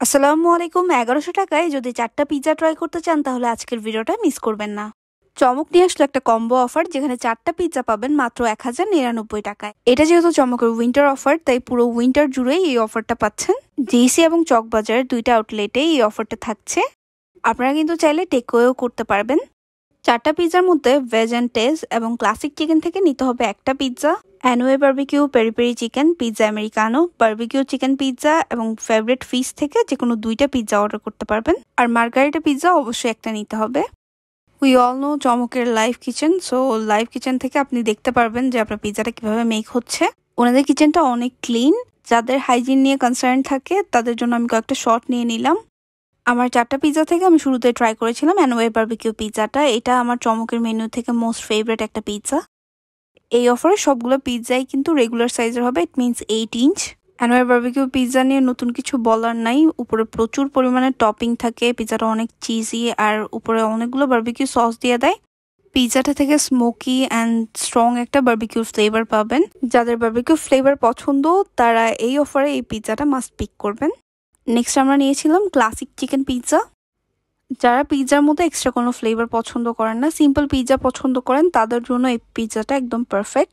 আসসালামু আলাইকুম। ১১০০ টাকায় যদি ৪টা পিজ্জা ট্রাই করতে চান তাহলে আজকের ভিডিওটা মিস করবেন না। চমক নিয়ে আসলো একটা কম্বো অফার, যেখানে ৪টা পিজ্জা পাবেন মাত্র ১,০৯৯ টাকায়। এটা যেহেতু চমকের উইন্টার অফার, তাই পুরো উইন্টার জুড়েই এই অফারটা পাচ্ছেন। জিসি এবং চকবাজার দুইটা আউটলেটে এই অফারটা থাকছে। আপনারা কিন্তু চাইলে টেকওয়েও করতে পারবেন। ৪টা পিজ্জার মধ্যে ভেজ অ্যান্ড টেজ এবং ক্লাসিক চিকেন থেকে নিতে হবে একটা pizza. Anyway barbecue, peri peri chicken, pizza Americano, barbecue chicken pizza এবং ফেভারিট ফিশ থেকে যে কোনো 2টা পিজ্জা অর্ডার করতে পারবেন। আর মার্গারিটা পিজ্জা অবশ্যই একটা নিতে হবে। উই অল নো চমকের live kitchen, so live kitchen থেকে আপনি দেখতে পারবেন যে আপনার পিজ্জাটা কিভাবে মেক হচ্ছে। ওনাদের কিচেনটা অনেক ক্লিন। যাদের হাইজিন নিয়ে কনসার্ন থাকে তাদের জন্য আমি কয়েকটা শট নিয়ে নিলাম। আমার 4টা পিজ্জা থেকে আমি শুরুতে ট্রাই করেছিলাম অ্যানোয়ে বারবিকিউ পিজ্জাটা। এটা আমার চমকের মেনু থেকে মোস্ট ফেভারিট একটা পিজ্জা। এই অফারে সবগুলো পিজ্জাই কিন্তু রেগুলার সাইজের হবে, it means 8 inch. Anyway barbecue pizza নিয়ে নতুন কিছু বলার নাই। উপরে প্রচুর পরিমাণে টপিং থাকে, পিজ্জাটা অনেক চিজি, আর উপরে অনেকগুলো বারবিকিউ সস দিয়ে দেয়। পিজ্জাটা থেকে স্মোকি অ্যান্ড স্ট্রং একটা বারবিকিউ ফ্লেভার পাবেন। যাদের বারবিকিউ ফ্লেভার পছন্দ তারা এই অফারে এই পিজ্জাটা মাস্ট পিক করবেন। নেক্সট আমরা নিয়েছিলাম ক্লাসিক চিকেন পিজ্জা। যারা পিজ্জার মধ্যে এক্সট্রা কোনো ফ্লেভার পছন্দ করেন না, সিম্পল পিজ্জা পছন্দ করেন, তাদের জন্য এই পিজ্জাটা একদম পারফেক্ট।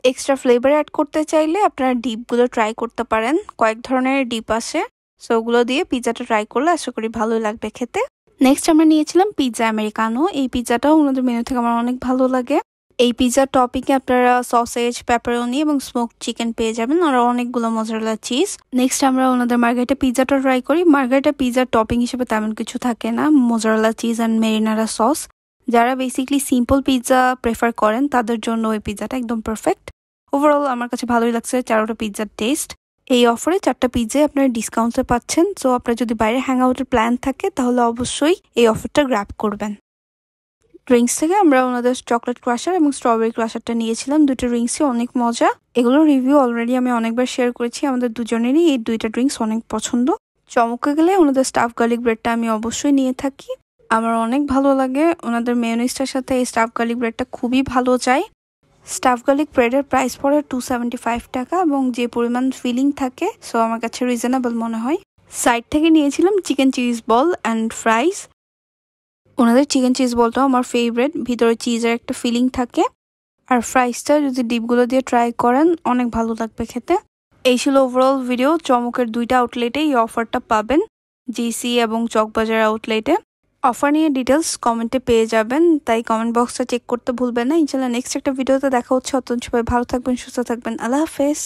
এক্সট্রা ফ্লেভার অ্যাড করতে চাইলে আপনারা ডিপগুলো ট্রাই করতে পারেন। কয়েক ধরনের ডিপ আসে, সো ওগুলো দিয়ে পিজ্জাটা ট্রাই করলে আশা করি ভালোই লাগবে খেতে। নেক্সট আমরা নিয়েছিলাম পিজ্জা আমেরিকানো। এই পিজ্জাটাও ওনাদের মেনু থেকে আমার অনেক ভালো লাগে। এই পিজ্জার টপিংয়ে আপনারা সসেজ, পেপারোনি এবং স্মোকড চিকেন পেয়ে যাবেন, আর অনেকগুলো মজারেলা চিজ। নেক্সট আমরা ওনাদের মার্গারিটা পিজ্জাটা ট্রাই করি। মার্গারিটা পিজ্জার টপিং হিসেবে তেমন কিছু থাকে না, মজারেলা চিজ অ্যান্ড মেরিনারা সস। যারা বেসিকলি সিম্পল পিজ্জা প্রেফার করেন তাদের জন্য ওই পিজ্জাটা একদম পারফেক্ট। ওভারঅল আমার কাছে ভালোই লাগছে 4টা পিজ্জার টেস্ট। এই অফারে 4টা পিজ্জাই আপনারা ডিসকাউন্টে পাচ্ছেন, সো আপনার যদি বাইরে হ্যাং আউটের প্ল্যান থাকে তাহলে অবশ্যই এই অফারটা গ্র্যাব করবেন। ড্রিঙ্কস থেকে আমরা ওনাদের চকলেট ক্রাশার এবং স্ট্রবেরি ক্রাশারটা নিয়েছিলাম। দুটো ড্রিঙ্কসই অনেক মজা। এগুলোর রিভিউ অলরেডি আমি অনেকবার শেয়ার করেছি। আমাদের দুজনেরই এই দুইটা ড্রিঙ্কস অনেক পছন্দ। চমকে গেলে ওনাদের স্টাফ গার্লিক ব্রেডটা আমি অবশ্যই নিয়ে থাকি। আমার অনেক ভালো লাগে। ওনাদের মেয়োনিজটার সাথে এই স্টাফ গার্লিক ব্রেডটা খুবই ভালো যায়। স্টাফ গার্লিক ব্রেডের প্রাইস পড়ে 275 টাকা এবং যে পরিমাণ ফিলিং থাকে, সো আমার কাছে রিজনেবল মনে হয়। সাইড থেকে নিয়েছিলাম chicken cheese ball and fries. ওনাদের চিকেন চিজ বলটাও আমার ফেভারিট। ভিতরে চিজের একটা ফিলিং থাকে, আর ফ্রাইসটা যদি ডিপগুলো দিয়ে ট্রাই করেন অনেক ভালো লাগবে খেতে। এই ছিল ওভারঅল ভিডিও। চমকের 2টা আউটলেটে এই অফারটা পাবেন, জিসি এবং চকবাজার আউটলেটে। অফার নিয়ে ডিটেলস কমেন্টে পেয়ে যাবেন, তাই কমেন্ট বক্সটা চেক করতে ভুলবেন না। ইনশাল্লাহ নেক্সট একটা ভিডিওতে দেখা হচ্ছে। অত্যন্ত সবাই ভালো থাকবেন, সুস্থ থাকবেন। আল্লাহ হাফেজ।